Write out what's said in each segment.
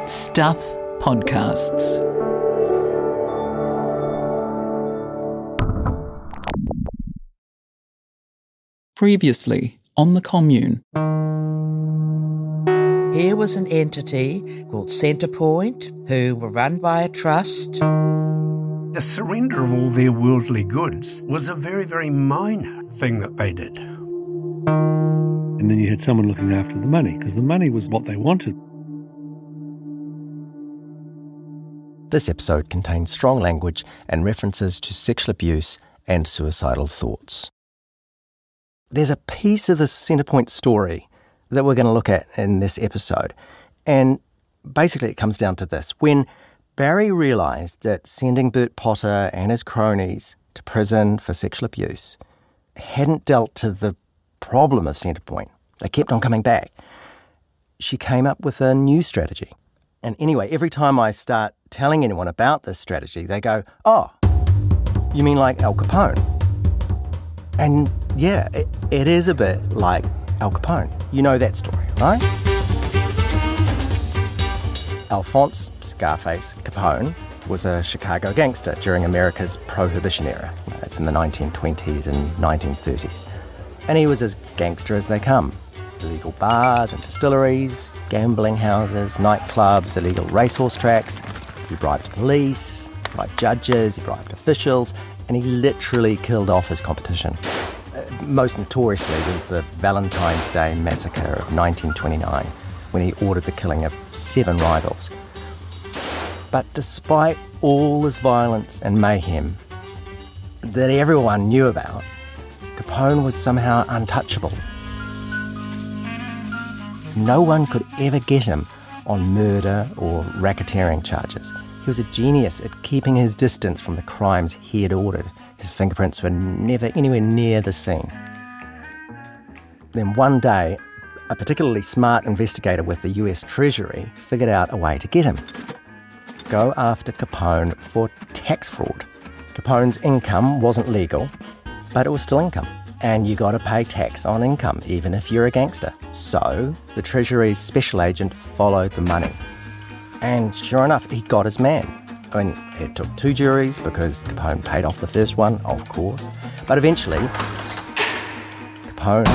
Stuff Podcasts. Previously on the Commune. Here was an entity called Centrepoint, who were run by a trust. The surrender of all their worldly goods was a very, very minor thing that they did. And then you had someone looking after the money, because the money was what they wanted. This episode contains strong language and references to sexual abuse and suicidal thoughts. There's a piece of the Centrepoint story that we're going to look at in this episode, and basically it comes down to this. When Barry realised that sending Bert Potter and his cronies to prison for sexual abuse hadn't dealt to the problem of Centrepoint, they kept on coming back, she came up with a new strategy. And anyway, every time I start telling anyone about this strategy, they go, "Oh, you mean like Al Capone?" And yeah, it is a bit like Al Capone. You know that story, right? Alphonse Scarface Capone was a Chicago gangster during America's Prohibition era. It's in the 1920s and 1930s. And he was as gangster as they come. Illegal bars and distilleries, gambling houses, nightclubs, illegal racehorse tracks. He bribed police, bribed judges, he bribed officials, and he literally killed off his competition. Most notoriously was the Valentine's Day massacre of 1929, when he ordered the killing of 7 rivals. But despite all this violence and mayhem that everyone knew about, Capone was somehow untouchable. No one could ever get him on murder or racketeering charges. He was a genius at keeping his distance from the crimes he had ordered. His fingerprints were never anywhere near the scene. Then one day, a particularly smart investigator with the US Treasury figured out a way to get him. Go after Capone for tax fraud. Capone's income wasn't legal, but it was still income. And you got to pay tax on income, even if you're a gangster. So the Treasury's special agent followed the money. And sure enough, he got his man. I mean, it took 2 juries because Capone paid off the first one, of course. But eventually, Capone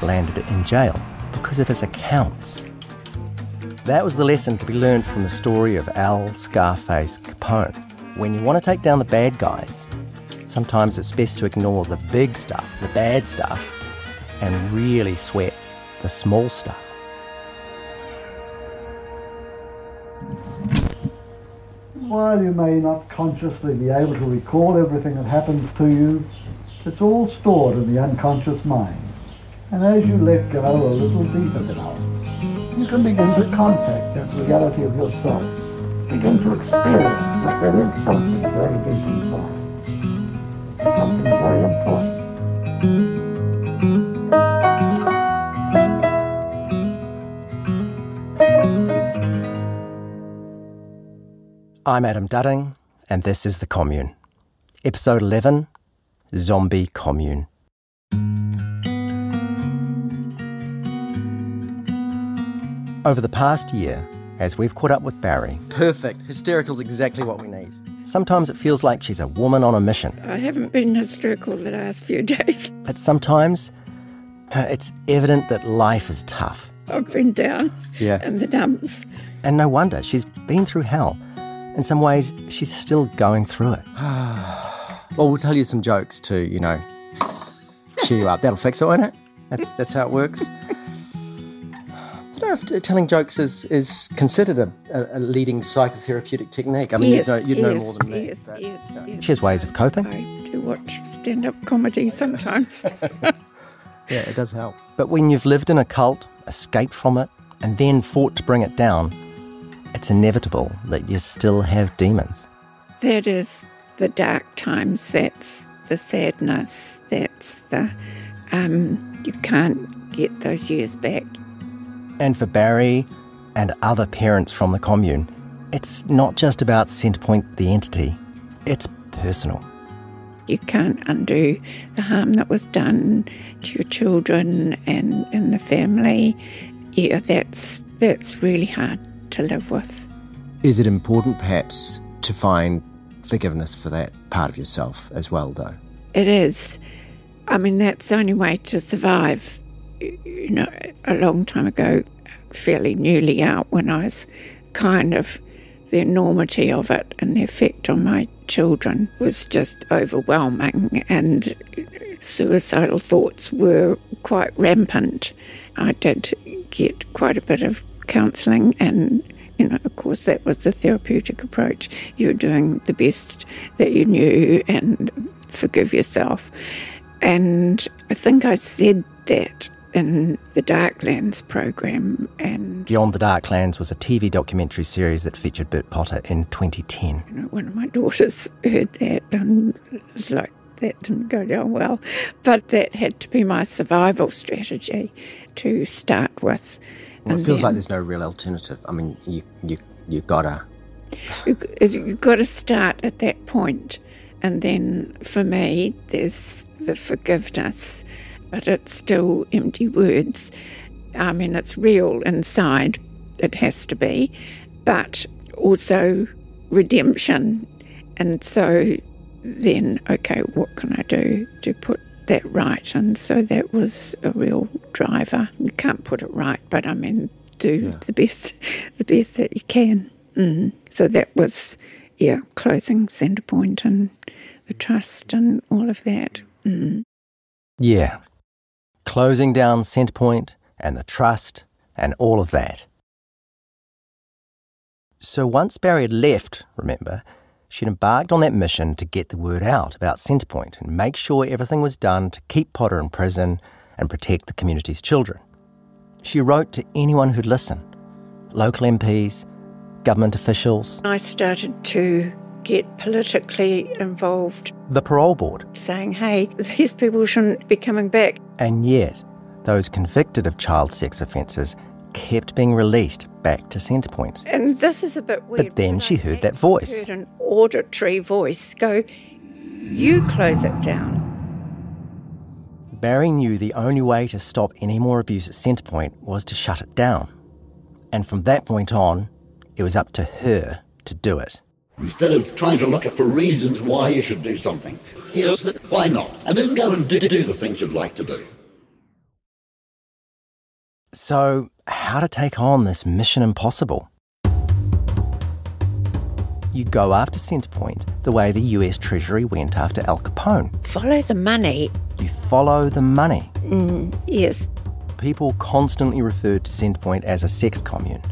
landed in jail because of his accounts. That was the lesson to be learned from the story of Al Scarface Capone. When you want to take down the bad guys, sometimes it's best to ignore the big stuff, the bad stuff, and really sweat the small stuff. While you may not consciously be able to recall everything that happens to you, it's all stored in the unconscious mind. And as you let go a little deeper down, you can begin to contact that reality of yourself. Begin to experience that there is something very deep inside. Something very important. I'm Adam Dudding, and this is The Commune. Episode 11, Zombie Commune. Over the past year, as we've caught up with Barry... Perfect. Hysterical's exactly what we need. Sometimes it feels like she's a woman on a mission. I haven't been hysterical the last few days. But sometimes it's evident that life is tough. I've been down in the dumps. And no wonder, she's been through hell. In some ways, she's still going through it. Well, we'll tell you some jokes to, cheer you up. That'll fix it, won't it? That's how it works. I don't know if telling jokes is considered a leading psychotherapeutic technique. I mean, you'd know more than me. Yes. She has ways of coping. I do watch stand-up comedy sometimes. Yeah, it does help. But when you've lived in a cult, escaped from it, and then fought to bring it down, it's inevitable that you still have demons. That is the dark times. That's the sadness. That's the... you can't get those years back. And for Barry and other parents from the commune, it's not just about Centrepoint, the entity. It's personal. You can't undo the harm that was done to your children and the family. Yeah, that's that's really hard to live with. Is it important, perhaps, to find forgiveness for that part of yourself as well, though? It is. I mean, that's the only way to survive. You know, a long time ago, fairly newly out, when I was kind of, the enormity of it and the effect on my children was just overwhelming, and suicidal thoughts were quite rampant. I did get quite a bit of counselling, and, you know, of course that was the therapeutic approach. You're doing the best that you knew and forgive yourself. And I think I said that in the Darklands program. And Beyond the Darklands was a TV documentary series that featured Bert Potter in 2010. You know, one of my daughters heard that and it was like, that didn't go down well. But that had to be my survival strategy to start with. Well, it feels like there's no real alternative. I mean, you gotta... You've got to start at that point. And then for me, there's the forgiveness, but it's still empty words. I mean, it's real inside, it has to be, but also redemption. And so then, okay, what can I do to put that right? And so that was a real driver. You can't put it right, but I mean, do the best that you can. So that was, closing Centrepoint and the trust and all of that. Yeah. Closing down Centrepoint and the trust and all of that. So once Barry had left, remember, she'd embarked on that mission to get the word out about Centrepoint and make sure everything was done to keep Potter in prison and protect the community's children. She wrote to anyone who'd listen, local MPs, government officials. I started to get politically involved. The parole board. Saying, hey, these people shouldn't be coming back. And yet, those convicted of child sex offences kept being released back to Centrepoint. And this is a bit weird. But then she heard that voice. Heard an auditory voice go, you close it down. Barry knew the only way to stop any more abuse at Centrepoint was to shut it down. And from that point on, it was up to her to do it. Instead of trying to look for reasons why you should do something, here's the why not, and then go and do the things you'd like to do. So, how to take on this mission impossible? You go after Centrepoint the way the US Treasury went after Al Capone. Follow the money. You follow the money. Yes. People constantly referred to Centrepoint as a sex commune,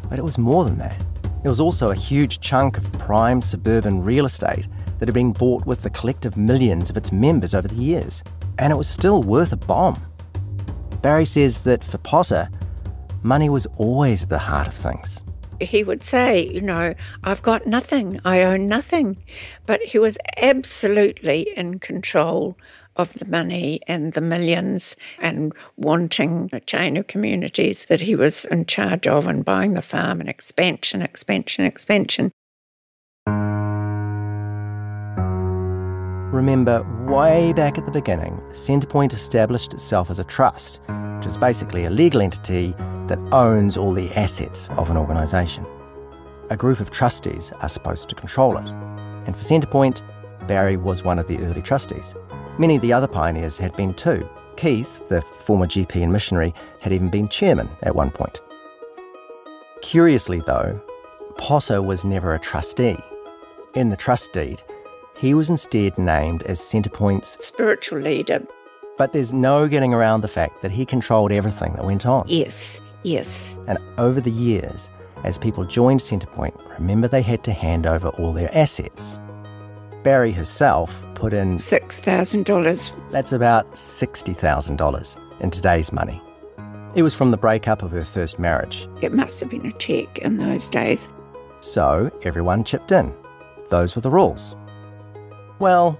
but it was more than that. It was also a huge chunk of prime suburban real estate that had been bought with the collective millions of its members over the years. And it was still worth a bomb. Barry says that for Potter, money was always at the heart of things. He would say, you know, I've got nothing, I own nothing. But he was absolutely in control of the money and the millions and wanting a chain of communities that he was in charge of and buying the farm and expansion. Remember, way back at the beginning, Centrepoint established itself as a trust, which is basically a legal entity that owns all the assets of an organisation. A group of trustees are supposed to control it. And for Centrepoint, Barry was one of the early trustees. Many of the other pioneers had been too. Keith, the former GP and missionary, had even been chairman at one point. Curiously though, Potter was never a trustee. In the trust deed, he was instead named as Centrepoint's spiritual leader. But there's no getting around the fact that he controlled everything that went on. Yes. And over the years, as people joined Centrepoint, remember they had to hand over all their assets. Barry herself put in $6,000. That's about $60,000 in today's money. It was from the breakup of her first marriage. It must have been a cheque in those days. So everyone chipped in. Those were the rules. Well,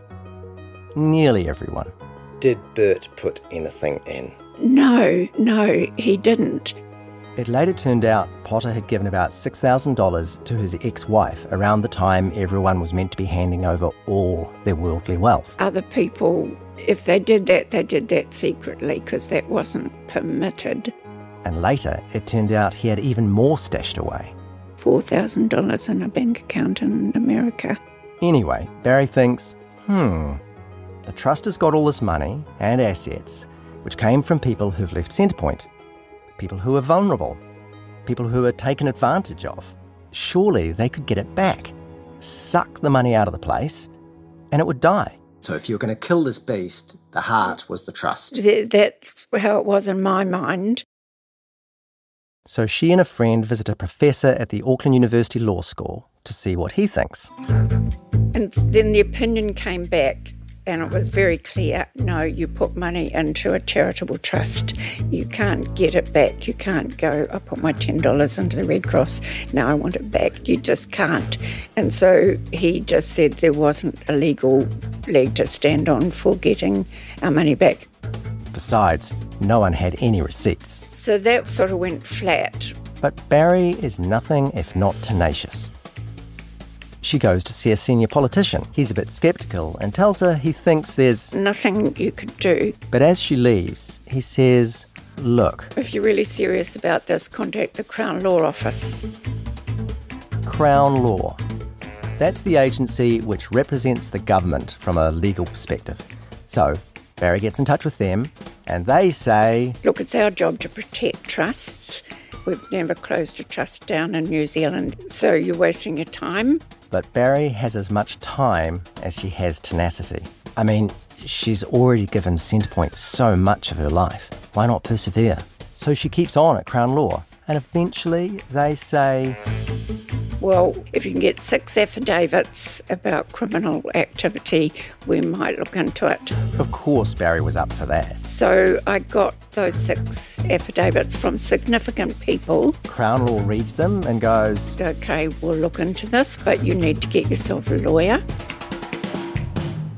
nearly everyone. Did Bert put anything in? No, he didn't. It later turned out Potter had given about $6,000 to his ex-wife around the time everyone was meant to be handing over all their worldly wealth. Other people, if they did that secretly because that wasn't permitted. And later, it turned out he had even more stashed away. $4,000 in a bank account in America. Anyway, Barry thinks, the trust has got all this money and assets, which came from people who've left Centrepoint, people who are vulnerable, people who are taken advantage of. Surely they could get it back, suck the money out of the place, and it would die. So if you were going to kill this beast, the heart was the trust. That's how it was in my mind. So she and a friend visit a professor at the Auckland University Law School to see what he thinks. And then the opinion came back, and it was very clear, no, you put money into a charitable trust. You can't get it back. You can't go, I put my $10 into the Red Cross, now I want it back. You just can't. And so he just said there wasn't a legal leg to stand on for getting our money back. Besides, no one had any receipts. So that sort of went flat. But Barry is nothing if not tenacious. She goes to see a senior politician. He's a bit sceptical and tells her he thinks there's nothing you could do. But as she leaves, he says, look, if you're really serious about this, contact the Crown Law Office. Crown Law. That's the agency which represents the government from a legal perspective. So Barry gets in touch with them and they say, look, it's our job to protect trusts. We've never closed a trust down in New Zealand, so you're wasting your time. But Barry has as much time as she has tenacity. I mean, she's already given Centrepoint so much of her life. Why not persevere? So she keeps on at Crown Law, and eventually they say, well, if you can get 6 affidavits about criminal activity, we might look into it. Of course Barry was up for that. So I got those 6 affidavits from significant people. Crown Law reads them and goes, OK, we'll look into this, but you need to get yourself a lawyer.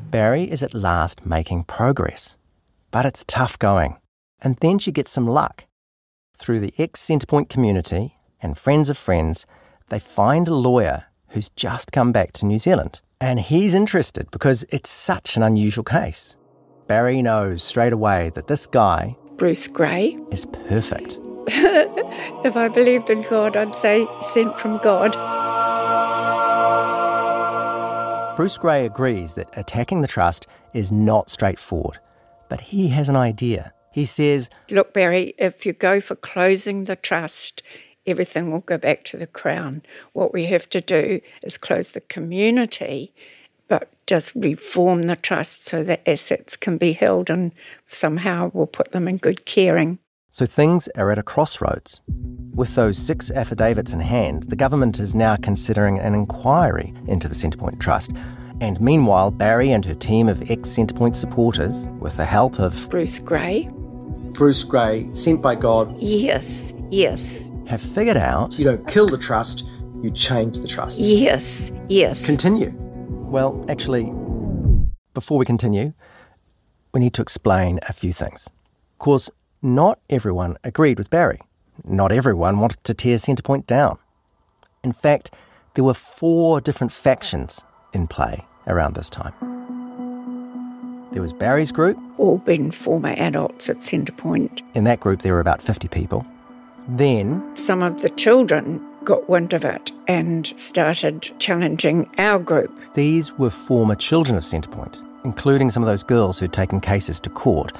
Barry is at last making progress, but it's tough going. And then she gets some luck. Through the ex-Centrepoint community and friends of friends, they find a lawyer who's just come back to New Zealand. And he's interested because it's such an unusual case. Barry knows straight away that this guy, Bruce Gray, is perfect. If I believed in God, I'd say sent from God. Bruce Gray agrees that attacking the trust is not straightforward, but he has an idea. He says, look, Barry, if you go for closing the trust, everything will go back to the Crown. What we have to do is close the community, but just reform the trust so that assets can be held and somehow we'll put them in good caring. So things are at a crossroads. With those 6 affidavits in hand, the government is now considering an inquiry into the Centrepoint Trust. And meanwhile, Barry and her team of ex-Centrepoint supporters, with the help of Bruce Gray. Bruce Gray, sent by God. Yes. Have figured out... you don't kill the trust, you change the trust. Yes. Continue. Well, actually, before we continue, we need to explain a few things. Of course, not everyone agreed with Barry. Not everyone wanted to tear Centrepoint down. In fact, there were 4 different factions in play around this time. There was Barry's group. All been former adults at Centrepoint. In that group, there were about 50 people. Then some of the children got wind of it and started challenging our group. These were former children of Centrepoint, including some of those girls who'd taken cases to court.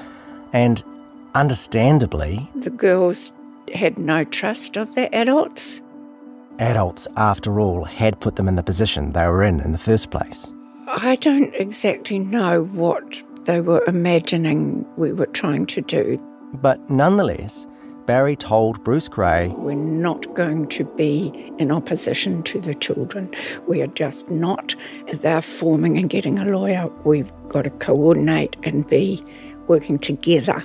And understandably, the girls had no trust of their adults. Adults, after all, had put them in the position they were in the first place. I don't exactly know what they were imagining we were trying to do. But nonetheless, Barry told Bruce Gray, we're not going to be in opposition to the children. We are just not. They're forming and getting a lawyer. We've got to coordinate and be working together.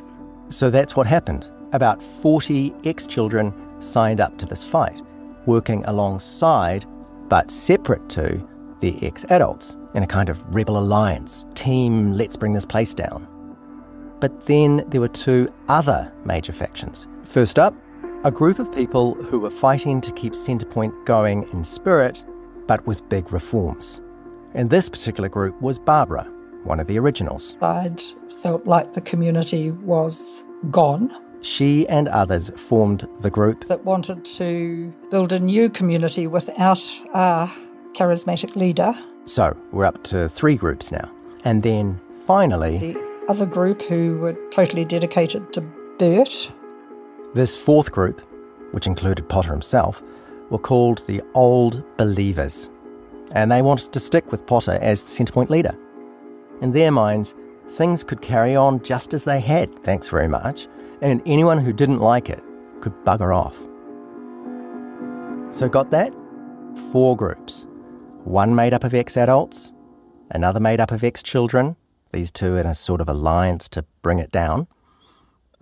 So that's what happened. About 40 ex-children signed up to this fight, working alongside, but separate to, the ex-adults in a kind of rebel alliance. Team, let's bring this place down. But then there were 2 other major factions. First up, a group of people who were fighting to keep Centrepoint going in spirit, but with big reforms. And this particular group was Barbara, one of the originals. I'd felt like the community was gone. she and others formed the group that wanted to build a new community without a charismatic leader. So we're up to 3 groups now. And then finally, the other group who were totally dedicated to Bert. This 4th group, which included Potter himself, were called the Old Believers. And they wanted to stick with Potter as the Centrepoint leader. In their minds, things could carry on just as they had, thanks very much, and anyone who didn't like it could bugger off. So got that? 4 groups. One made up of ex-adults, another made up of ex-children, these two in a sort of alliance to bring it down.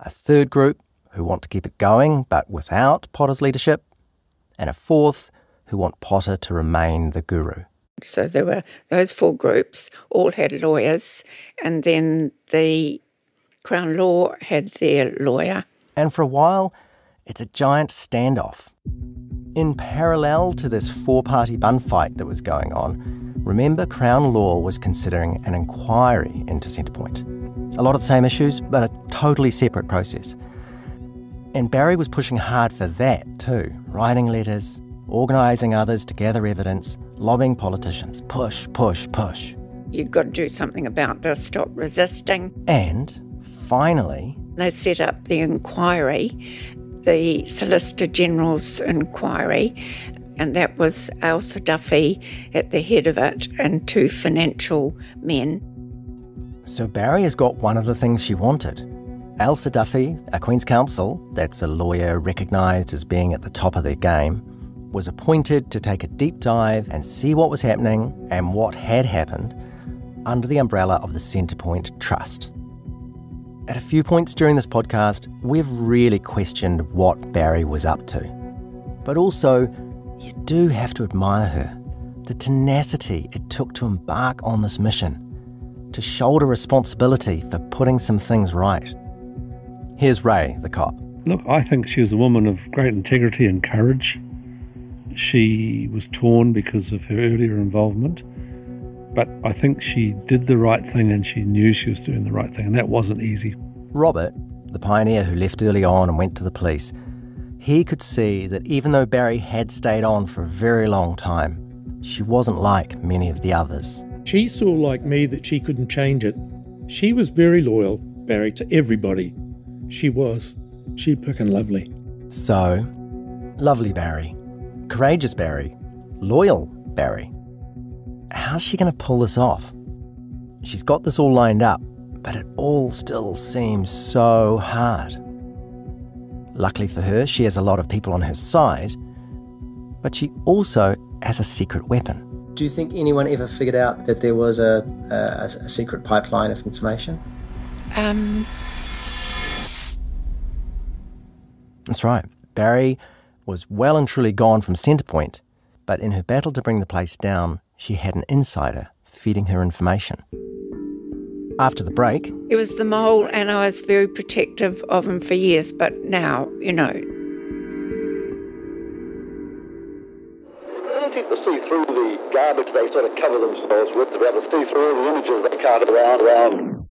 A 3rd group who want to keep it going but without Potter's leadership, and a 4th who want Potter to remain the guru. So there were those 4 groups, all had lawyers, and then the Crown Law had their lawyer. And for a while, it's a giant standoff. In parallel to this 4-party bun fight that was going on, remember Crown Law was considering an inquiry into Centrepoint. A lot of the same issues, but a totally separate process. And Barry was pushing hard for that too, writing letters, organising others to gather evidence, lobbying politicians. Push, push, push. You've got to do something about this, stop resisting. And finally, they set up the inquiry, the Solicitor General's inquiry, and that was Ailsa Duffy at the head of it and 2 financial men. So Barry has got one of the things she wanted. Ailsa Duffy, a Queen's Counsel, that's a lawyer recognised as being at the top of their game, was appointed to take a deep dive and see what was happening and what had happened under the umbrella of the Centrepoint Trust. At a few points during this podcast, we've really questioned what Barry was up to. But also, you do have to admire her, the tenacity it took to embark on this mission, to shoulder responsibility for putting some things right. Here's Ray, the cop. Look, I think she was a woman of great integrity and courage. She was torn because of her earlier involvement, but I think she did the right thing and she knew she was doing the right thing, and that wasn't easy. Robert, the pioneer who left early on and went to the police, he could see that even though Barry had stayed on for a very long time, she wasn't like many of the others. She saw, like me, that she couldn't change it. She was very loyal, Barry, to everybody. She was. She frickin' lovely. So, lovely Barry, courageous Barry, loyal Barry. How's she going to pull this off? She's got this all lined up, but it all still seems so hard. Luckily for her, she has a lot of people on her side, but she also has a secret weapon. Do you think anyone ever figured out that there was a secret pipeline of information? That's right. Barry was well and truly gone from Centrepoint, but in her battle to bring the place down, she had an insider feeding her information. After the break... It was the mole, and I was very protective of him for years, but now, you know... To see through the garbage they sort of cover themselves with, to be able to see through all the images they carted around.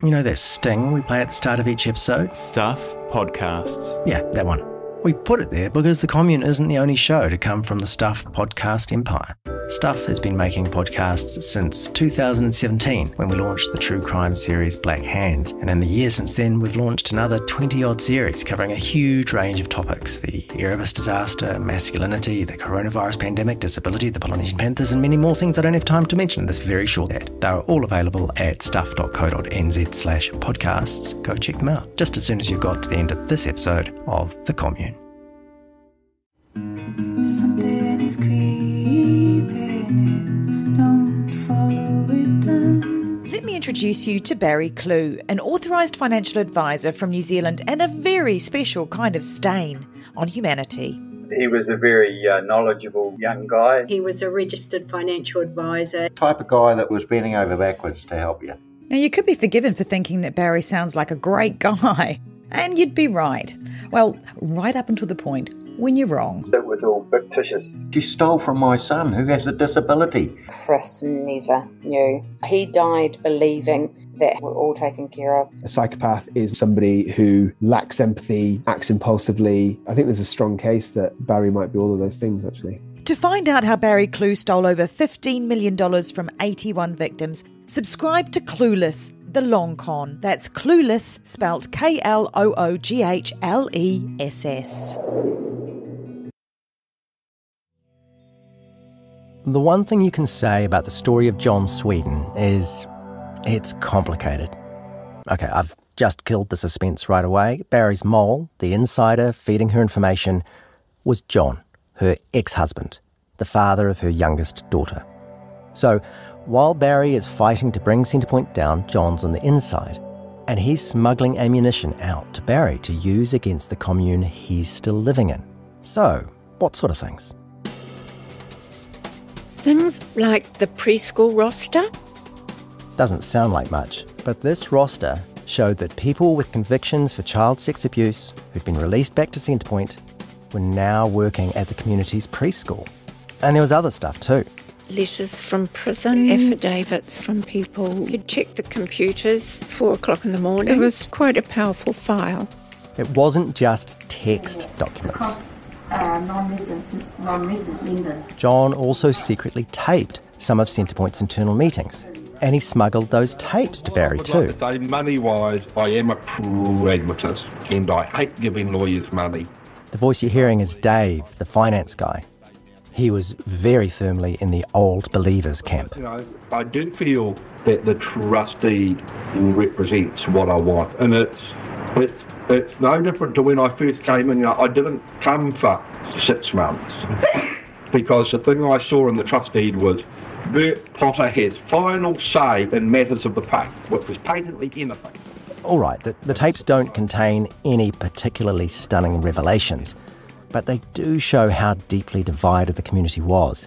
You know that sting we play at the start of each episode? Stuff Podcasts. Yeah, that one. We put it there because the Commune isn't the only show to come from the Stuff podcast empire. Stuff has been making podcasts since 2017 when we launched the true crime series Black Hands. And in the year since then, we've launched another 20-odd series covering a huge range of topics. The Erebus disaster, masculinity, the coronavirus pandemic, disability, the Polynesian Panthers, and many more things I don't have time to mention in this very short ad. They're all available at stuff.co.nz/podcasts. Go check them out just as soon as you've got to the end of this episode of The Commune. Something is creeping in, don't follow it down. Let me introduce you to Barry Clue, an authorised financial advisor from New Zealand and a very special kind of stain on humanity. He was a very knowledgeable young guy. He was a registered financial advisor. Type of guy that was bending over backwards to help you. Now, you could be forgiven for thinking that Barry sounds like a great guy, and you'd be right. Well, right up until the point when you're wrong. It was all fictitious. You stole from my son who has a disability. Chris never knew. He died believing that were all taken care of. A psychopath is somebody who lacks empathy, acts impulsively. I think there's a strong case that Barry might be all of those things, actually. To find out how Barry Clue stole over $15 million from 81 victims, subscribe to Clueless, The Long Con. That's Clueless, spelt Klooghless. The one thing you can say about the story of John Sweden is it's complicated. Okay, I've just killed the suspense right away. Barry's mole, the insider feeding her information, was John, her ex-husband, the father of her youngest daughter. So, while Barry is fighting to bring Centrepoint down, John's on the inside, and he's smuggling ammunition out to Barry to use against the commune he's still living in. So, what sort of things? Things like the preschool roster. Doesn't sound like much, but this roster showed that people with convictions for child sex abuse who'd been released back to Centrepoint were now working at the community's preschool. And there was other stuff too. Letters from prison, affidavits from people who'd checked the computers 4 o'clock in the morning. It was quite a powerful file. It wasn't just text documents. Non-resident members. John also secretly taped some of Centrepoint's internal meetings. And he smuggled those tapes to Barry too. Like to say, money-wise, I am a pragmatist, and I hate giving lawyers money. The voice you're hearing is Dave, the finance guy. He was very firmly in the old believers camp. You know, I do feel that the trust deed represents what I want, and it's no different to when I first came in. You know, I didn't come for 6 months because the thing I saw in the trust deed was Bert Potter has final say in matters of the pay, which was patently anything. All right, the tapes don't contain any particularly stunning revelations, but they do show how deeply divided the community was.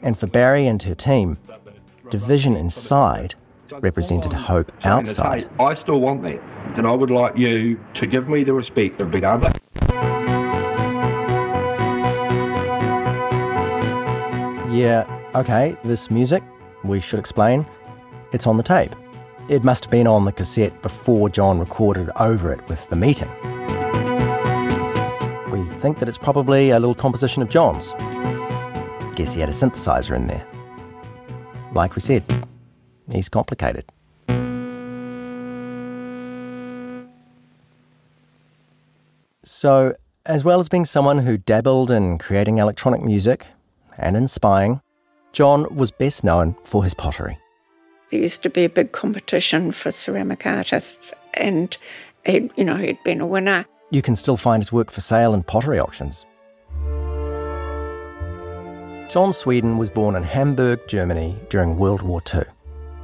And for Barry and her team, division inside represented hope outside. I still want that, and I would like you to give me the respect of being able to... Yeah, okay, this music, we should explain, it's on the tape. It must have been on the cassette before John recorded over it with the meeting. We think that it's probably a little composition of John's. Guess he had a synthesizer in there. Like we said, he's complicated. So, as well as being someone who dabbled in creating electronic music and in spying, John was best known for his pottery. There used to be a big competition for ceramic artists, and he'd been a winner. You can still find his work for sale in pottery auctions. John Sweden was born in Hamburg, Germany during World War II.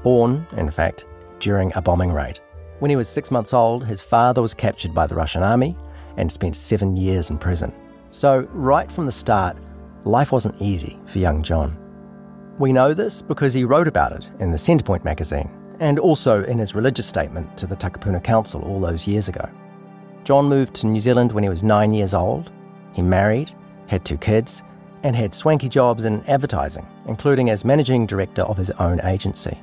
Born, in fact, during a bombing raid. When he was 6 months old, his father was captured by the Russian army and spent 7 years in prison. So, right from the start, life wasn't easy for young John. We know this because he wrote about it in the Centrepoint magazine and also in his religious statement to the Takapuna Council all those years ago. John moved to New Zealand when he was 9 years old. He married, had 2 kids, and had swanky jobs in advertising, including as managing director of his own agency.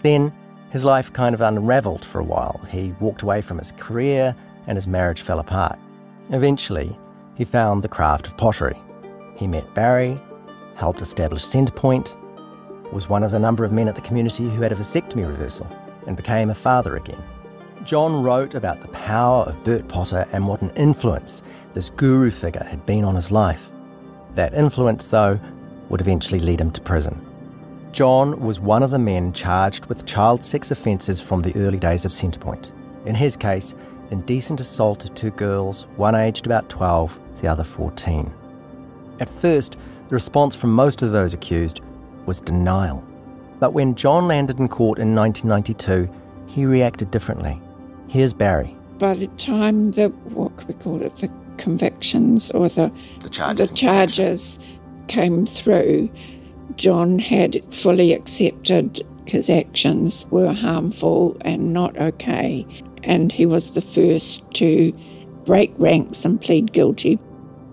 Then, his life kind of unravelled for a while. He walked away from his career and his marriage fell apart. Eventually, he found the craft of pottery. He met Barry, helped establish Centrepoint, was one of a number of men at the community who had a vasectomy reversal, and became a father again. John wrote about the power of Bert Potter and what an influence this guru figure had been on his life. That influence, though, would eventually lead him to prison. John was one of the men charged with child sex offences from the early days of Centrepoint. In his case, indecent assault of 2 girls, one aged about 12, the other 14. At first, the response from most of those accused was denial. But when John landed in court in 1992, he reacted differently. Here's Barry. By the time the convictions or the charges came through, John had fully accepted his actions were harmful and not okay, and he was the first to break ranks and plead guilty.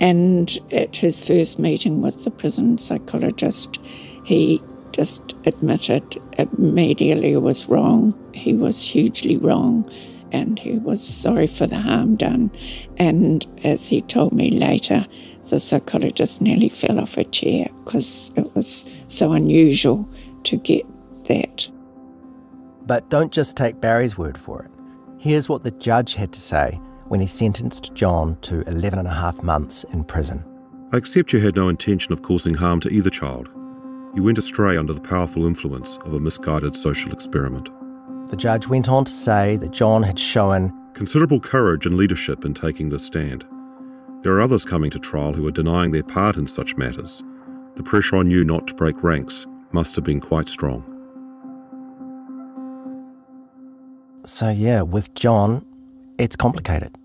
And at his first meeting with the prison psychologist, he just admitted immediately it was wrong. He was hugely wrong, and he was sorry for the harm done. And as he told me later, the psychologist nearly fell off her chair because it was so unusual to get that. But don't just take Barry's word for it. Here's what the judge had to say when he sentenced John to 11.5 months in prison. I accept you had no intention of causing harm to either child. You went astray under the powerful influence of a misguided social experiment. The judge went on to say that John had shown considerable courage and leadership in taking this stand. There are others coming to trial who are denying their part in such matters. The pressure on you not to break ranks must have been quite strong. So yeah, with John, it's complicated.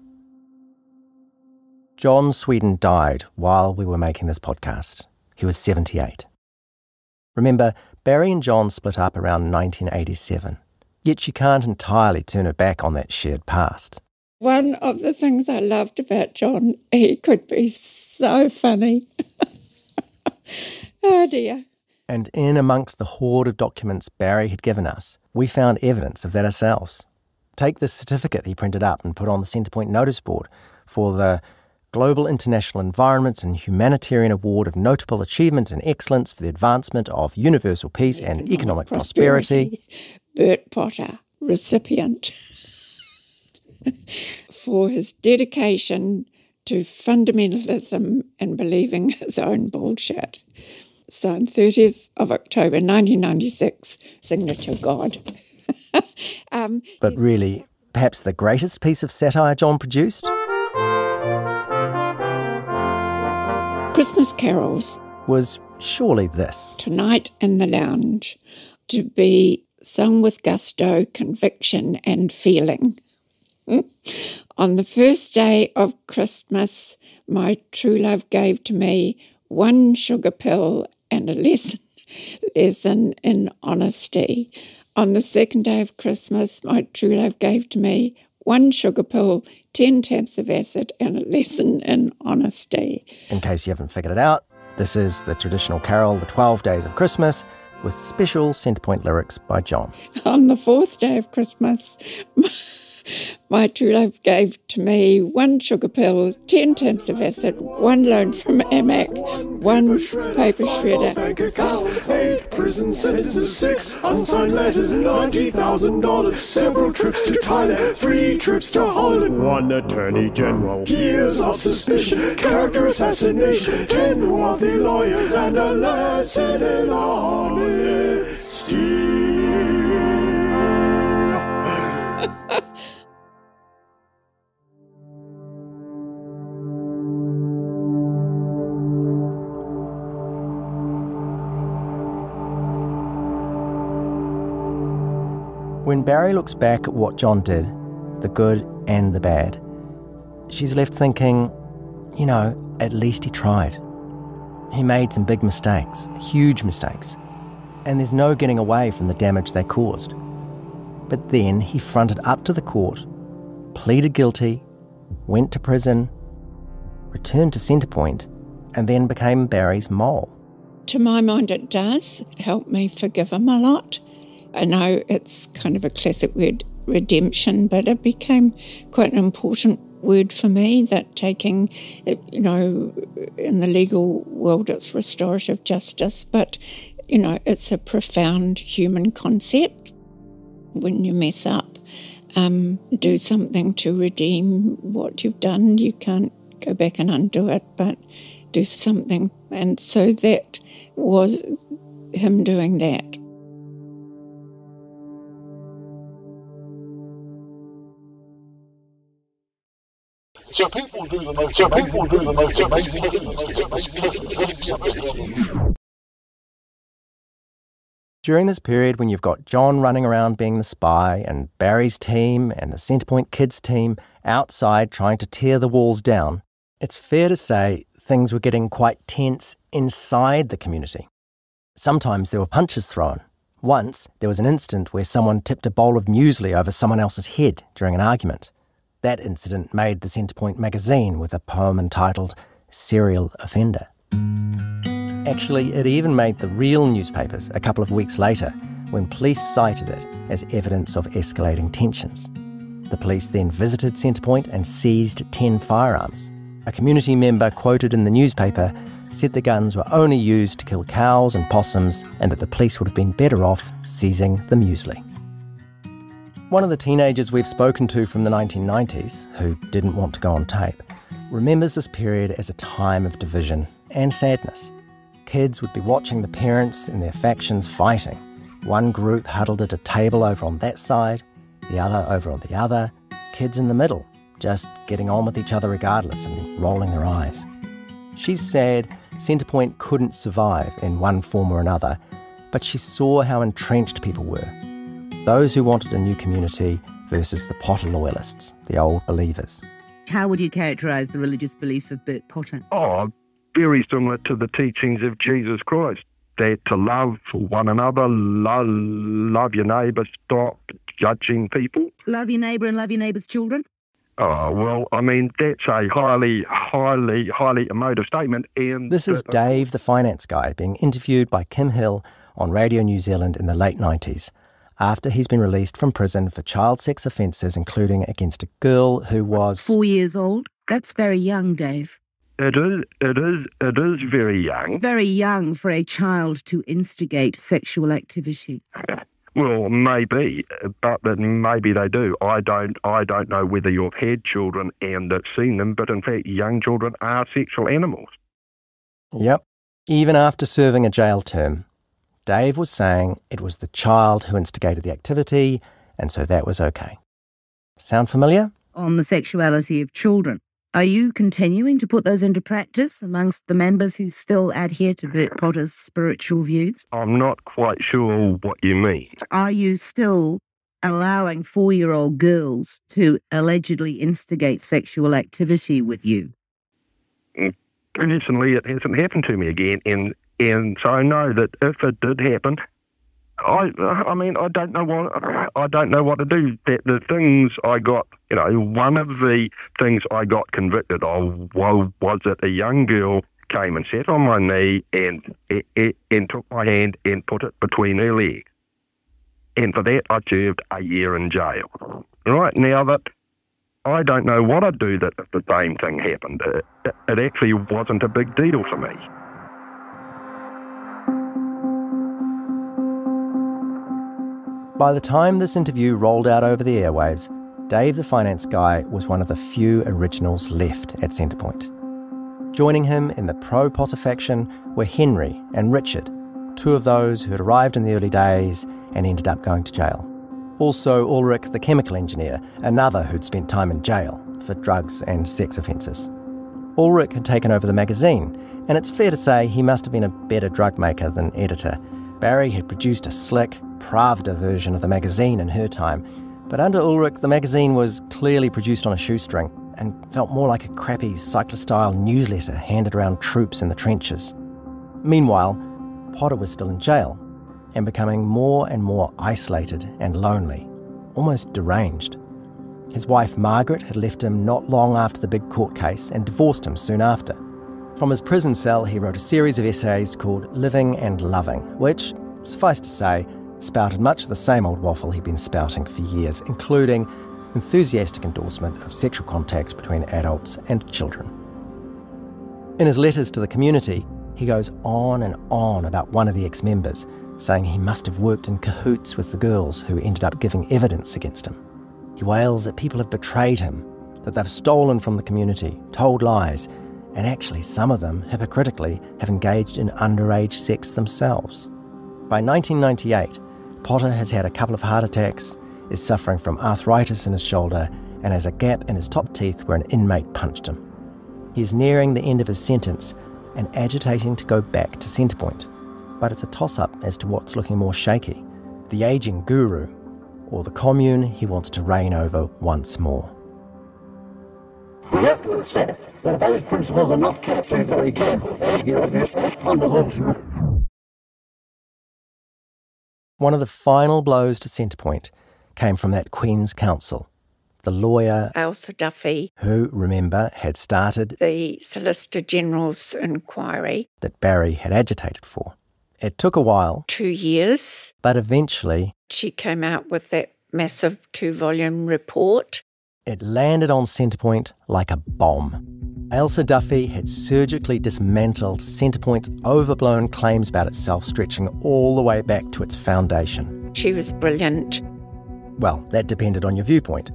John Sweden died while we were making this podcast. He was 78. Remember, Barry and John split up around 1987, yet she can't entirely turn her back on that shared past. One of the things I loved about John, he could be so funny. Oh dear. And in amongst the hoard of documents Barry had given us, we found evidence of that ourselves. Take this certificate he printed up and put on the Centrepoint notice board for the Global International Environment and Humanitarian Award of Notable Achievement and Excellence for the Advancement of Universal Peace and Economic Prosperity. Bert Potter, recipient. For his dedication to fundamentalism and believing his own bullshit. Signed 30th of October 1996, signature God. But really, perhaps the greatest piece of satire John produced? Christmas carols. Was surely this. Tonight in the Lounge, to be sung with gusto, conviction and feeling. On the first day of Christmas, my true love gave to me one sugar pill and a lesson in honesty. On the second day of Christmas, my true love gave to me one sugar pill, 10 tabs of acid and a lesson in honesty. In case you haven't figured it out, this is the traditional carol, The 12 Days of Christmas, with special Centrepoint lyrics by John. On the fourth day of Christmas, my true love gave to me one sugar pill, 10 tabs of acid, one loan from AMAC, one paper shredder. Bank accounts, 8 prison sentences, 6 unsigned letters, $90,000, several trips to Thailand, 3 trips to Holland, 1 attorney general, years of suspicion, character assassination, 10 wealthy lawyers, and a lesson in honesty. When Barry looks back at what John did, the good and the bad, she's left thinking, you know, at least he tried. He made some big mistakes, huge mistakes, and there's no getting away from the damage they caused. But then he fronted up to the court, pleaded guilty, went to prison, returned to Centrepoint, and then became Barry's mole. To my mind, it does help me forgive him a lot. I know it's kind of a classic word, redemption, but it became quite an important word for me, that taking, you know, in the legal world it's restorative justice, but, you know, it's a profound human concept. When you mess up, do something to redeem what you've done. You can't go back and undo it, but do something. And so that was him doing that. So people do the most amazing things. During this period when you've got John running around being the spy and Barry's team and the Centrepoint kids team outside trying to tear the walls down, it's fair to say things were getting quite tense inside the community. Sometimes there were punches thrown. Once, there was an incident where someone tipped a bowl of muesli over someone else's head during an argument. That incident made the Centrepoint magazine with a poem entitled Serial Offender. Actually, it even made the real newspapers a couple of weeks later when police cited it as evidence of escalating tensions. The police then visited Centrepoint and seized 10 firearms. A community member quoted in the newspaper said the guns were only used to kill cows and possums and that the police would have been better off seizing the muesli. One of the teenagers we've spoken to from the 1990s, who didn't want to go on tape, remembers this period as a time of division and sadness. Kids would be watching the parents and their factions fighting. One group huddled at a table over on that side, the other over on the other, kids in the middle, just getting on with each other regardless and rolling their eyes. She's sad Centrepoint couldn't survive in one form or another, but she saw how entrenched people were. Those who wanted a new community versus the Potter loyalists, the old believers. How would you characterise the religious beliefs of Bert Potter? Oh, very similar to the teachings of Jesus Christ. That to love one another, love your neighbour, stop judging people. Love your neighbour and love your neighbour's children? Oh, well, I mean, that's a highly emotive statement. And this is Dave, the finance guy, being interviewed by Kim Hill on Radio New Zealand in the late 90s, after he's been released from prison for child sex offences, including against a girl who was 4 years old. That's very young, Dave. It is very young. Very young for a child to instigate sexual activity. Well, maybe, but maybe they do. I don't know whether you've had children and have seen them, but in fact, young children are sexual animals. Yep. Even after serving a jail term, Dave was saying it was the child who instigated the activity, and so that was okay. Sound familiar? On the sexuality of children. Are you continuing to put those into practice amongst the members who still adhere to Bert Potter's spiritual views? I'm not quite sure what you mean. Are you still allowing 4-year-old girls to allegedly instigate sexual activity with you? Personally, it hasn't happened to me again, and so I know that if it did happen, I don't know what to do. That the things I got, one of the things I got convicted of was that a young girl came and sat on my knee and took my hand and put it between her legs. And for that, I served a year in jail. Right now that I don't know what I'd do that if the same thing happened. It actually wasn't a big deal for me. By the time this interview rolled out over the airwaves, Dave the finance guy was one of the few originals left at Centrepoint. Joining him in the pro-Potter faction were Henry and Richard, two of those who had arrived in the early days and ended up going to jail. Also Ulrich, the chemical engineer, another who'd spent time in jail for drugs and sex offences. Ulrich had taken over the magazine, and it's fair to say he must have been a better drug maker than editor. Barry had produced a slick, Pravda version of the magazine in her time, but under Ulrich the magazine was clearly produced on a shoestring and felt more like a crappy cyclist-style newsletter handed around troops in the trenches. Meanwhile, Potter was still in jail and becoming more and more isolated and lonely, almost deranged. His wife Margaret had left him not long after the big court case and divorced him soon after. From his prison cell, he wrote a series of essays called Living and Loving, which, suffice to say, spouted much of the same old waffle he'd been spouting for years, including enthusiastic endorsement of sexual contact between adults and children. In his letters to the community, he goes on and on about one of the ex-members, saying he must have worked in cahoots with the girls who ended up giving evidence against him. He wails that people have betrayed him, that they've stolen from the community, told lies, and actually some of them, hypocritically, have engaged in underage sex themselves. By 1998, Potter has had a couple of heart attacks, is suffering from arthritis in his shoulder, and has a gap in his top teeth where an inmate punched him. He is nearing the end of his sentence and agitating to go back to Centrepoint. But it's a toss-up as to what's looking more shaky, the ageing guru, or the commune he wants to reign over once more. We have to accept that those principles are not captured very carefully. One of the final blows to Centrepoint came from that Queen's Council, the lawyer, Ailsa Duffy, who, remember, had started the Solicitor General's inquiry that Barry had agitated for. It took a while. 2 years. But eventually she came out with that massive 2-volume report. It landed on Centrepoint like a bomb. Ailsa Duffy had surgically dismantled Centrepoint's overblown claims about itself, stretching all the way back to its foundation. She was brilliant. Well, that depended on your viewpoint.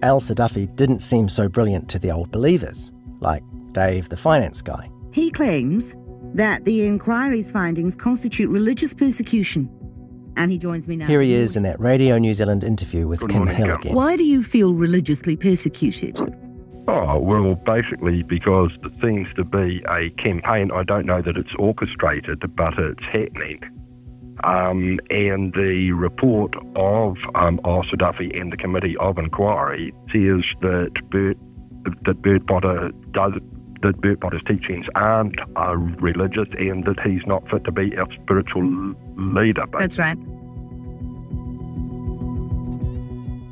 Ailsa Duffy didn't seem so brilliant to the old believers, like Dave, the finance guy. He claims that the inquiry's findings constitute religious persecution. And he joins me now. Here he is in that Radio New Zealand interview with Kim Hill again. Why do you feel religiously persecuted? Oh, well, basically because there seems to be a campaign. I don't know that it's orchestrated, but it's happening. And the report of Ailsa Duffy and the Committee of Inquiry says that Bert Potter's teachings aren't religious and that he's not fit to be our spiritual leader. That's right.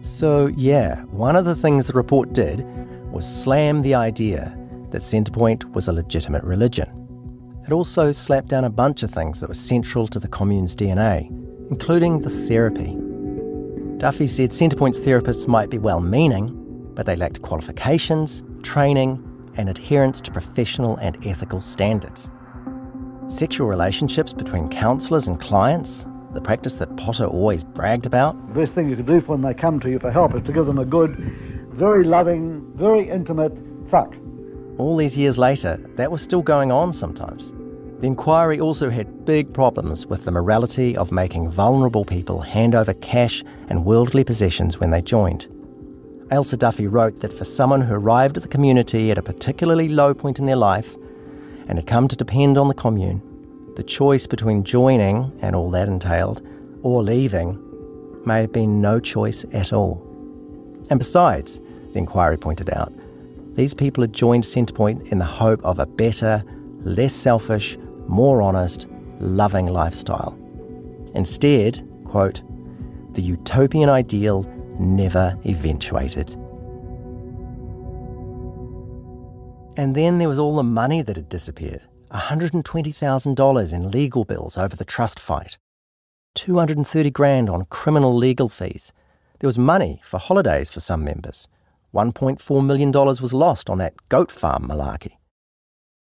So, yeah, one of the things the report did was slam the idea that Centrepoint was a legitimate religion. It also slapped down a bunch of things that were central to the Commune's DNA, including the therapy. Duffy said Centrepoint's therapists might be well-meaning, but they lacked qualifications, training, and adherence to professional and ethical standards. Sexual relationships between counsellors and clients, the practice that Potter always bragged about. The best thing you can do for when they come to you for help is to give them a good, very loving, very intimate fuck. All these years later, that was still going on sometimes. The inquiry also had big problems with the morality of making vulnerable people hand over cash and worldly possessions when they joined. Ailsa Duffy wrote that for someone who arrived at the community at a particularly low point in their life and had come to depend on the commune, the choice between joining, and all that entailed, or leaving, may have been no choice at all. And besides, the inquiry pointed out, these people had joined Centrepoint in the hope of a better, less selfish, more honest, loving lifestyle. Instead, quote, the utopian ideal never eventuated. And then there was all the money that had disappeared. $120,000 in legal bills over the trust fight. $230,000 on criminal legal fees. There was money for holidays for some members. $1.4 million was lost on that goat farm malarkey.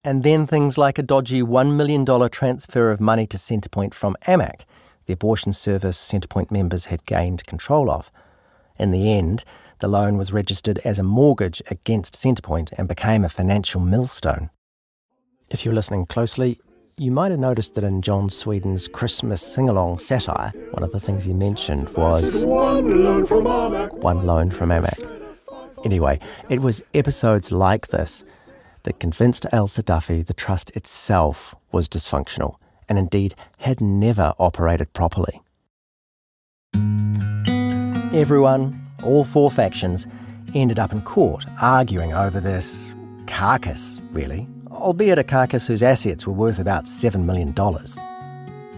And then things like a dodgy $1 million transfer of money to Centrepoint from AMAC, the abortion service Centrepoint members had gained control of. In the end, the loan was registered as a mortgage against Centrepoint and became a financial millstone. If you're listening closely, you might have noticed that in John Sweden's Christmas sing-along satire, one of the things he mentioned was one loan from AMAC. Anyway, it was episodes like this that convinced Ailsa Duffy the trust itself was dysfunctional and indeed had never operated properly. Everyone, all four factions, ended up in court arguing over this carcass, really, albeit a carcass whose assets were worth about $7 million.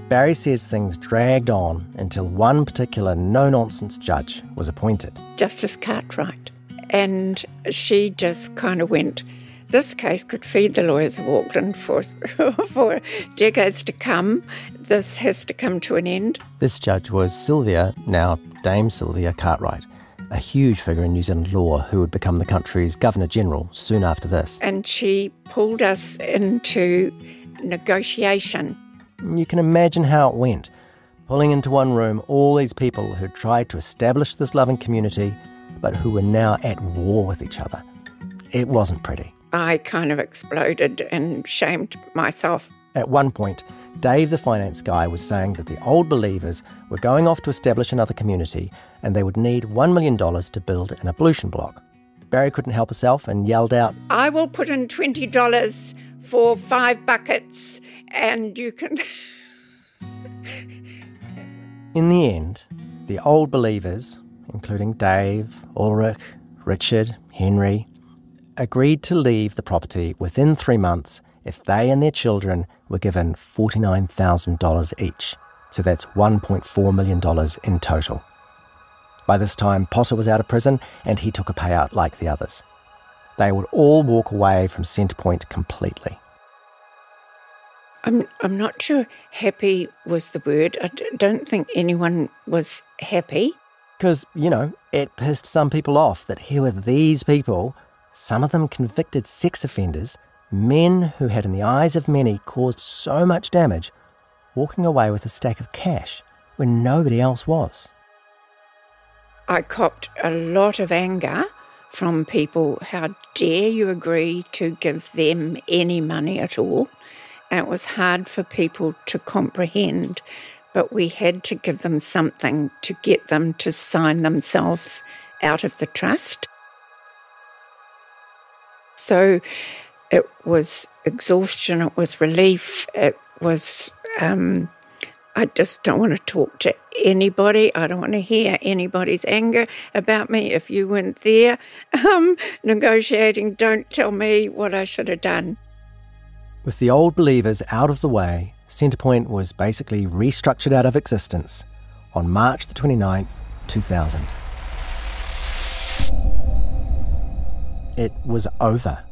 Barry says things dragged on until one particular no-nonsense judge was appointed. Justice Cartwright. And she just kind of went, this case could feed the lawyers of Auckland for decades to come. This has to come to an end. This judge was Sylvia, now Dame Sylvia Cartwright, a huge figure in New Zealand law who would become the country's Governor-General soon after this. And she pulled us into negotiation. You can imagine how it went, pulling into one room all these people who tried to establish this loving community, but who were now at war with each other. It wasn't pretty. I kind of exploded and shamed myself. At one point, Dave, the finance guy, was saying that the old believers were going off to establish another community and they would need $1 million to build an ablution block. Barry couldn't help herself and yelled out, I will put in $20 for 5 buckets and you can... In the end, the old believers, including Dave, Ulrich, Richard, Henry, agreed to leave the property within 3 months if they and their children were given $49,000 each. So that's $1.4 million in total. By this time, Potter was out of prison and he took a payout like the others. They would all walk away from Centrepoint completely. I'm not sure happy was the word. I don't think anyone was happy. Because, it pissed some people off that here were these people, some of them convicted sex offenders, men who had in the eyes of many caused so much damage, walking away with a stack of cash when nobody else was. I copped a lot of anger from people. How dare you agree to give them any money at all? And it was hard for people to comprehend, but we had to give them something to get them to sign themselves out of the trust. So it was exhaustion, it was relief, it was, I just don't want to talk to anybody. I don't want to hear anybody's anger about me. If you weren't there negotiating, don't tell me what I should have done. With the old believers out of the way, Centrepoint was basically restructured out of existence on March the 29th, 2000. It was over.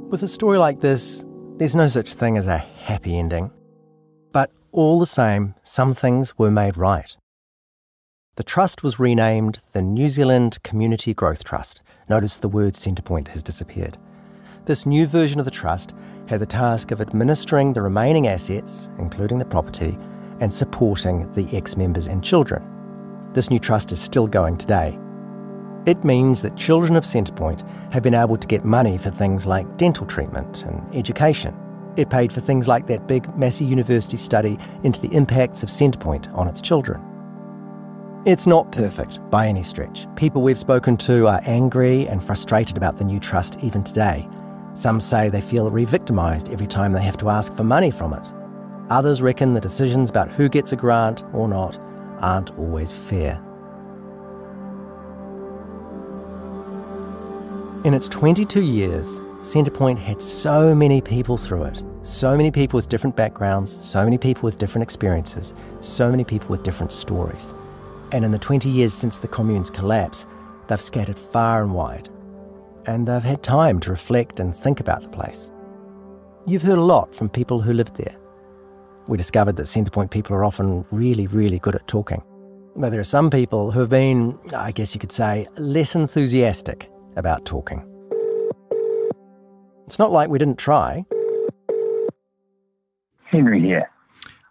With a story like this, there's no such thing as a happy ending. But all the same, some things were made right. The trust was renamed the New Zealand Community Growth Trust. Notice the word Centrepoint has disappeared. This new version of the trust had the task of administering the remaining assets, including the property, and supporting the ex-members and children. This new trust is still going today. It means that children of Centrepoint have been able to get money for things like dental treatment and education. It paid for things like that big Massey University study into the impacts of Centrepoint on its children. It's not perfect by any stretch. People we've spoken to are angry and frustrated about the new trust even today. Some say they feel re-victimised every time they have to ask for money from it. Others reckon the decisions about who gets a grant or not aren't always fair. In its 22 years, Centrepoint had so many people through it. So many people with different backgrounds, so many people with different experiences, so many people with different stories. And in the 20 years since the Commune's collapse, they've scattered far and wide. And they've had time to reflect and think about the place. You've heard a lot from people who lived there. We discovered that Centrepoint people are often really, really good at talking. But there are some people who have been, I guess you could say, less enthusiastic about talking. It's not like we didn't try. Henry here.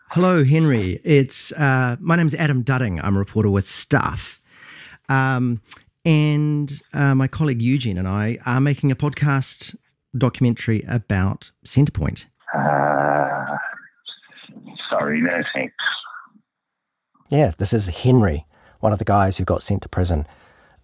Hello, Henry. It's my name's Adam Dudding. I'm a reporter with Stuff. And my colleague Eugene and I are making a podcast documentary about Centrepoint. Sorry, no thanks. Yeah, this is Henry, one of the guys who got sent to prison.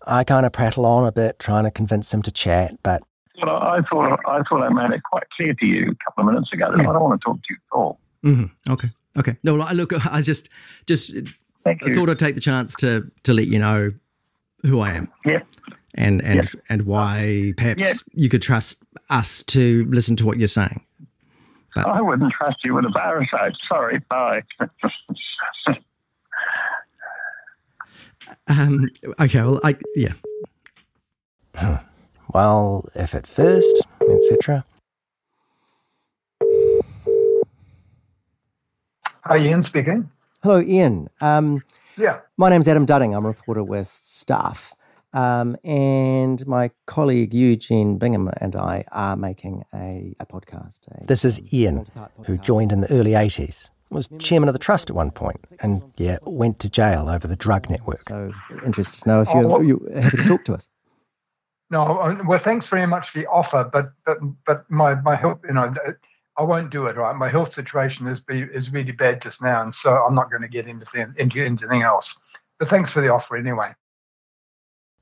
I kind of prattle on a bit, trying to convince him to chat, but... Well, I thought I made it quite clear to you a couple of minutes ago that I don't want to talk to you at all. Mm-hmm. Okay. No, look, I just I thought I'd take the chance to let you know who I am. Yeah. And why perhaps you could trust us to listen to what you're saying. But I wouldn't trust you with a bar aside. Sorry, bye. Okay, well, Well, if at first, etc. Hi, Ian speaking. Hello, Ian. Yeah. My name's Adam Dudding. I'm a reporter with Stuff. And my colleague Eugene Bingham and I are making a podcast. This is Ian, who joined in the early 80s. Was chairman of the trust at one point and, went to jail over the drug network. So interested to know if you're happy to talk to us. No, well, thanks very much for the offer, but my health, I won't do it, right? My health situation is really bad just now, and so I'm not going to get into anything else. But thanks for the offer anyway.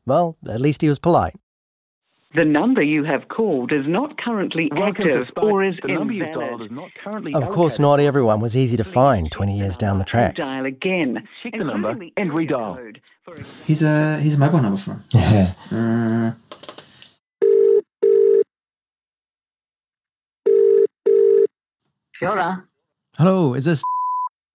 Well, at least he was polite. The number you have called is not currently active or is invalid. Of course, not everyone was easy to find 20 years down the track. Dial again. Check the number and redial. Here's a mobile number for him. Yeah. Sure. Hello, is this...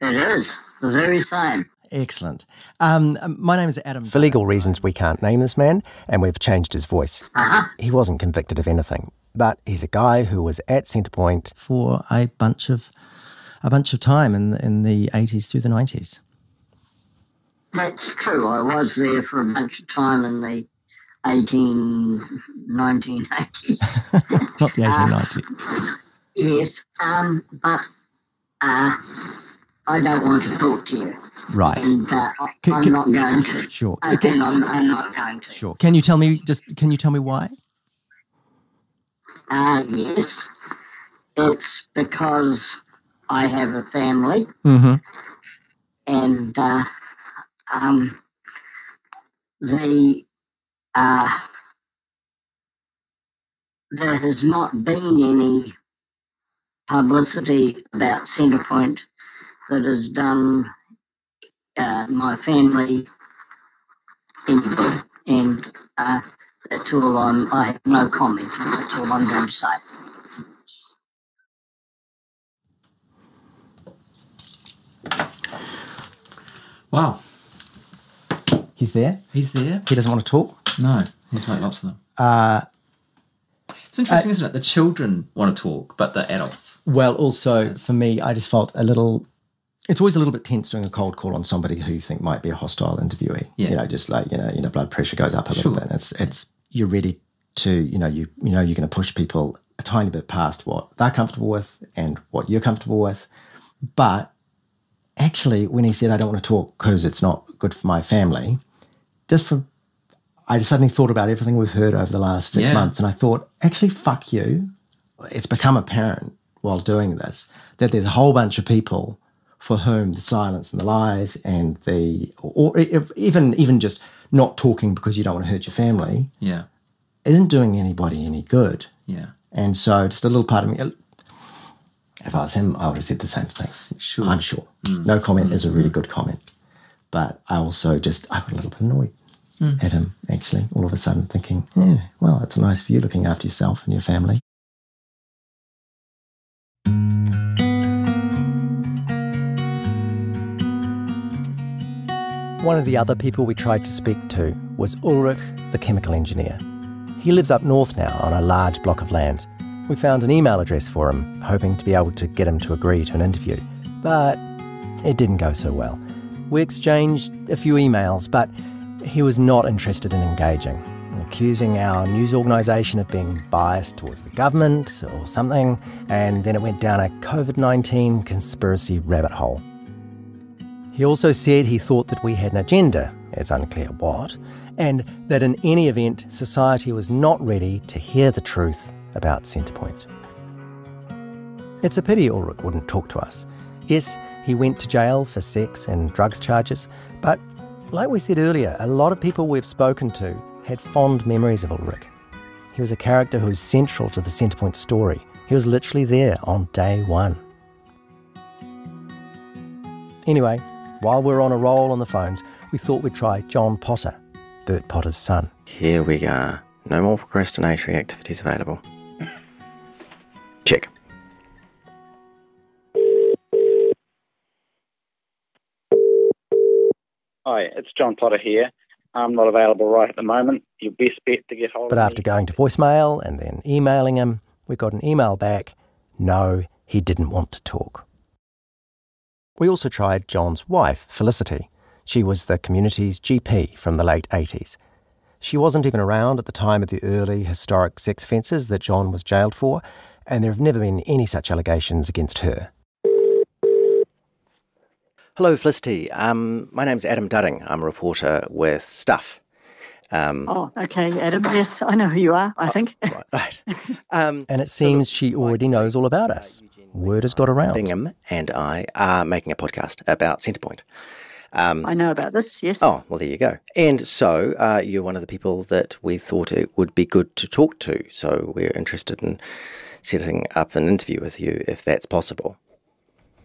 It is. The very same. Excellent. My name is Adam. For legal reasons, we can't name this man, and we've changed his voice. He wasn't convicted of anything, but he's a guy who was at Centrepoint for a bunch of time in the 80s through the 90s. That's true. I was there for a bunch of time in the 1980s. Not the 1890s. Yes, but I don't want to talk to you. Right. And I'm not going to. Sure. I'm not going to. Sure. Can you tell me why? Yes. It's because I have a family. Mm-hmm. And there has not been any publicity about Centrepoint that has done my family in good, and that's all I have no comment. That's all I'm going to say. Wow. He's there? He's there. He doesn't want to talk? No, he's like lots of them. It's interesting, isn't it? The children want to talk, but the adults. Well, also, for me, I just felt a little... It's always a little bit tense doing a cold call on somebody who you think might be a hostile interviewee. Yeah. You know, just like, blood pressure goes up a little bit. It's you're ready to, you're going to push people a tiny bit past what they're comfortable with and what you're comfortable with. But actually, when he said, I don't want to talk because it's not good for my family, I just suddenly thought about everything we've heard over the last 6 months, and I thought, actually, fuck you. It's become apparent while doing this that there's a whole bunch of people for whom the silence and the lies and or even just not talking because you don't want to hurt your family isn't doing anybody any good. Yeah. And so just a little part of me, if I was him, I would have said the same thing. Sure. I'm sure. No comment is a really good comment. But I also I got a little bit annoyed at him, actually, all of a sudden thinking, well, it's nice for you looking after yourself and your family. One of the other people we tried to speak to was Ulrich, the chemical engineer. He lives up north now on a large block of land. We found an email address for him, hoping to be able to get him to agree to an interview. But it didn't go so well. We exchanged a few emails, but he was not interested in engaging, accusing our news organisation of being biased towards the government or something, and then it went down a COVID-19 conspiracy rabbit hole. He also said he thought that we had an agenda, it's unclear what, and that in any event, society was not ready to hear the truth about Centrepoint. It's a pity Ulrich wouldn't talk to us. Yes, he went to jail for sex and drugs charges, but like we said earlier, a lot of people we've spoken to had fond memories of Ulrich. He was a character who was central to the Centrepoint story. He was literally there on day one. Anyway, while we're on a roll on the phones, we thought we'd try John Potter, Bert Potter's son. Here we are. No more procrastinatory activities available. Check. Hi, it's John Potter here. I'm not available right at the moment. Your best bet to get hold of me. But after going to voicemail and then emailing him, we got an email back. No, he didn't want to talk. We also tried John's wife, Felicity. She was the community's GP from the late 80s. She wasn't even around at the time of the early historic sex offences that John was jailed for, and there have never been any such allegations against her. Hello, Felicity. My name's Adam Dudding. I'm a reporter with Stuff. Okay, Adam. Yes, I know who you are, I think. Right. And it seems she already knows all about us. Word has got around. Bingham and I are making a podcast about Centrepoint. I know about this, yes. Oh, well, there you go. And so you're one of the people that we thought it would be good to talk to. So we're interested in setting up an interview with you, if that's possible.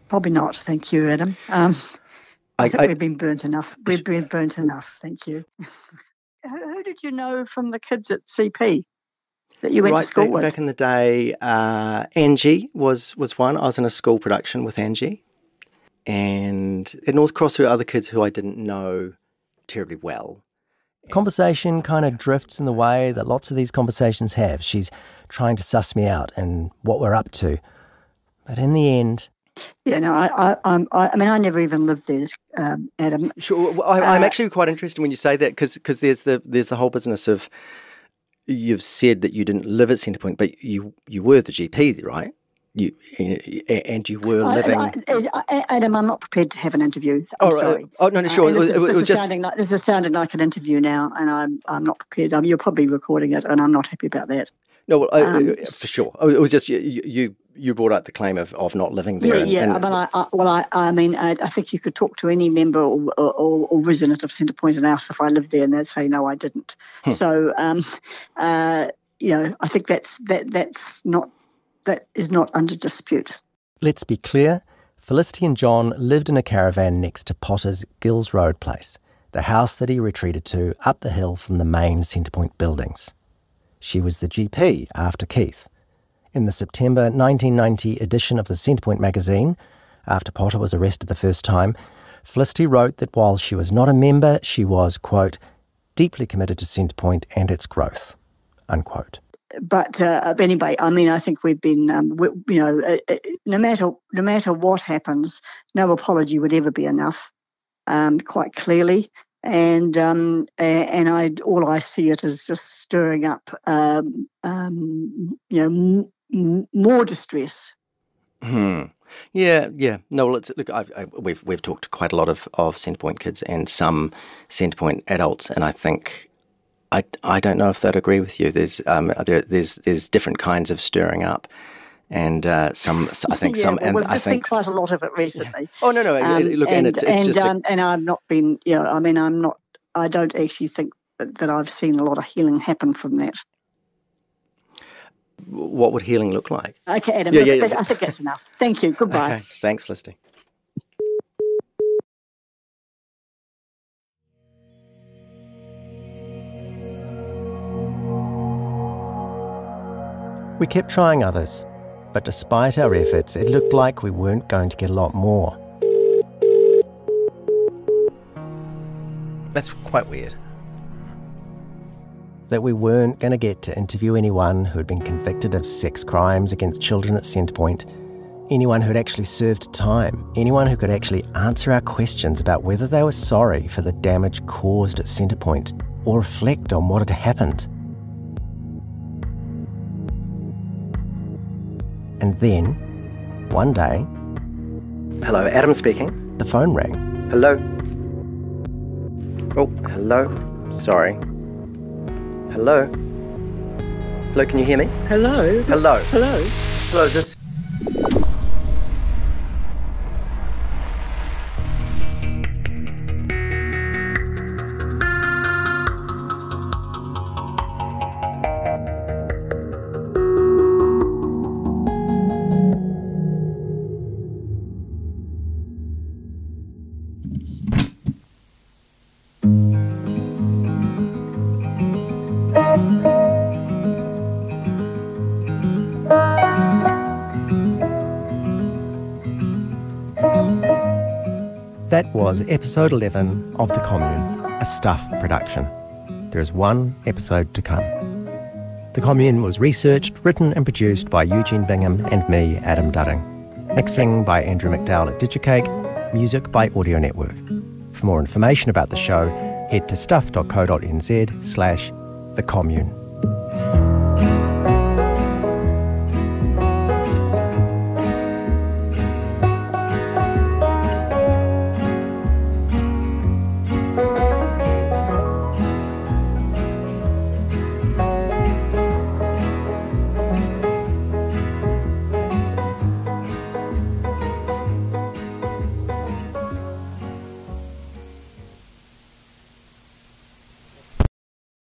Probably not, thank you, Adam. I think we've been burnt enough. We've been burnt enough, thank you. Who did you know from the kids at CP that you went to school with? Back in the day, Angie was one. I was in a school production with Angie. And at North Cross there were other kids who I didn't know terribly well. Conversation kind of drifts in the way that lots of these conversations have. She's trying to suss me out and what we're up to. But in the end... Yeah, no, I mean, I never even lived there, Adam. Sure, well, I'm actually quite interested when you say that because there's the whole business of, you've said that you didn't live at Centrepoint, but you were the GP, right? You were living. Adam, I'm not prepared to have an interview. I'm sorry. No, sure. This is sounding like an interview now, and I'm not prepared. You're probably recording it, and I'm not happy about that. No, well, for sure. It was just you brought up the claim of not living there. I think you could talk to any member or resident of Centrepoint and ask if I lived there, and they'd say no, I didn't. So, I think that is not under dispute. Let's be clear. Felicity and John lived in a caravan next to Potter's Gills Road place, the house that he retreated to up the hill from the main Centrepoint buildings. She was the GP after Keith. In the September 1990 edition of the Centrepoint magazine, after Potter was arrested the first time, Felicity wrote that while she was not a member, she was, quote, deeply committed to Centrepoint and its growth, unquote. But anyway, I mean, I think we've been, no matter what happens, no apology would ever be enough, quite clearly. And all I see it as just stirring up, more distress. Yeah. No, well, we've talked to quite a lot of Centrepoint kids and some Centrepoint adults, and I think I don't know if they'd agree with you. There's different kinds of stirring up, and some. I think yeah, some. Well, and we've I just think seen quite a lot of it recently. Yeah. Oh no! Look, and I've not been. I'm not. I don't actually think that I've seen a lot of healing happen from that. What would healing look like? Okay, Adam. I think that's enough. Thank you. Goodbye. Okay, thanks, Felicity. We kept trying others, but despite our efforts, it looked like we weren't going to get a lot more. That's quite weird. That we weren't going to get to interview anyone who had been convicted of sex crimes against children at Centrepoint, anyone who had actually served time, anyone who could actually answer our questions about whether they were sorry for the damage caused at Centrepoint or reflect on what had happened. And then, one day... Hello, Adam speaking. The phone rang. Hello. Oh, hello. Sorry. Hello. Hello, can you hear me? Hello. Hello. Hello. Hello, is this... That was episode 11 of The Commune, a Stuff production. There is one episode to come. The Commune was researched, written and produced by Eugene Bingham and me, Adam Dudding. Mixing by Andrew McDowall at Digicake. Music by Audio Network. For more information about the show, head to stuff.co.nz/thecommune.